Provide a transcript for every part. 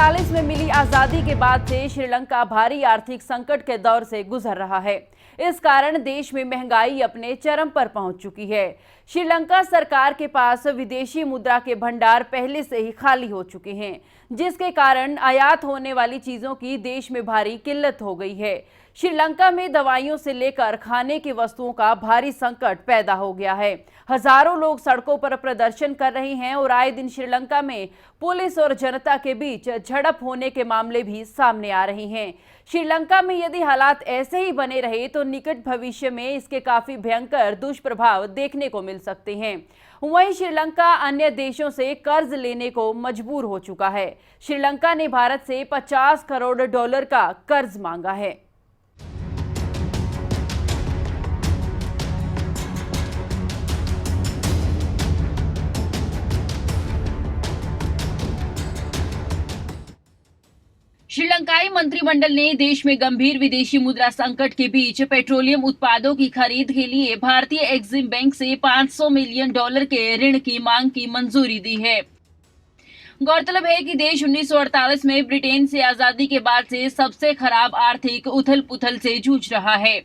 1947 में मिली आजादी के बाद से श्रीलंका भारी आर्थिक संकट के दौर से गुजर रहा है। इस कारण देश में महंगाई अपने चरम पर पहुंच चुकी है। श्रीलंका सरकार के पास विदेशी मुद्रा के भंडार पहले से ही खाली हो चुके हैं, जिसके कारण आयात होने वाली चीजों की देश में भारी किल्लत हो गई है। श्रीलंका में दवाइयों से लेकर खाने की वस्तुओं का भारी संकट पैदा हो गया है। हजारों लोग सड़कों पर प्रदर्शन कर रहे हैं और आए दिन श्रीलंका में पुलिस और जनता के बीच झड़प होने के मामले भी सामने आ रहे हैं। श्रीलंका में यदि हालात ऐसे ही बने रहे तो निकट भविष्य में इसके काफी भयंकर दुष्प्रभाव देखने को मिल सकते हैं। वहीं श्रीलंका अन्य देशों से कर्ज लेने को मजबूर हो चुका है। श्रीलंका ने भारत से 50 करोड़ डॉलर का कर्ज मांगा है। श्रीलंकाई मंत्रिमंडल ने देश में गंभीर विदेशी मुद्रा संकट के बीच पेट्रोलियम उत्पादों की खरीद के लिए भारतीय एक्सिम बैंक से $500 मिलियन के ऋण की मांग की मंजूरी दी है। गौरतलब है कि देश 1948 में ब्रिटेन से आजादी के बाद से सबसे खराब आर्थिक उथल-पुथल से जूझ रहा है।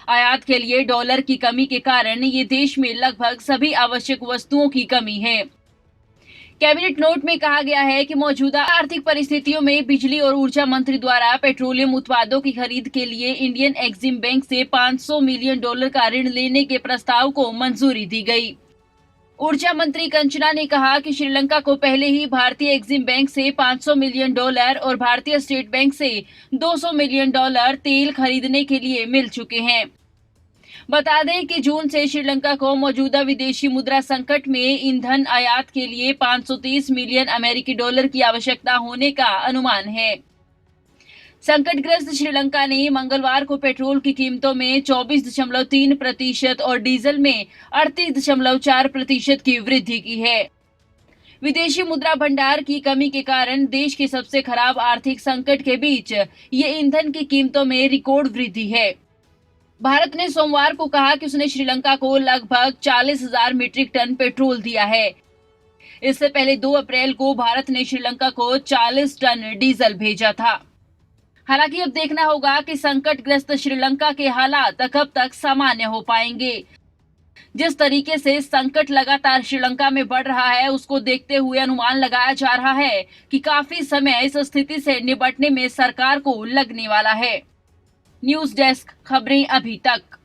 आयात के लिए डॉलर की कमी के कारण ये देश में लगभग सभी आवश्यक वस्तुओं की कमी है। कैबिनेट नोट में कहा गया है कि मौजूदा आर्थिक परिस्थितियों में बिजली और ऊर्जा मंत्री द्वारा पेट्रोलियम उत्पादों की खरीद के लिए इंडियन एक्सिम बैंक से $500 मिलियन का ऋण लेने के प्रस्ताव को मंजूरी दी गई। ऊर्जा मंत्री कंचना ने कहा कि श्रीलंका को पहले ही भारतीय एक्सिम बैंक से $500 मिलियन और भारतीय स्टेट बैंक से $200 मिलियन तेल खरीदने के लिए मिल चुके हैं। बता दें कि जून से श्रीलंका को मौजूदा विदेशी मुद्रा संकट में ईंधन आयात के लिए $530 मिलियन की आवश्यकता होने का अनुमान है। संकटग्रस्त श्रीलंका ने मंगलवार को पेट्रोल की कीमतों में 24.3% और डीजल में 38.4% की वृद्धि की है। विदेशी मुद्रा भंडार की कमी के कारण देश के सबसे खराब आर्थिक संकट के बीच ये ईंधन की कीमतों में रिकॉर्ड वृद्धि है। भारत ने सोमवार को कहा कि उसने श्रीलंका को लगभग 40,000 मीट्रिक टन पेट्रोल दिया है। इससे पहले 2 अप्रैल को भारत ने श्रीलंका को 40 टन डीजल भेजा था। हालांकि अब देखना होगा कि संकटग्रस्त श्रीलंका के हालात कब तक सामान्य हो पाएंगे। जिस तरीके से संकट लगातार श्रीलंका में बढ़ रहा है, उसको देखते हुए अनुमान लगाया जा रहा है कि काफी समय इस स्थिति से निपटने में सरकार को लगने वाला है। न्यूज़ डेस्क, खबरें अभी तक।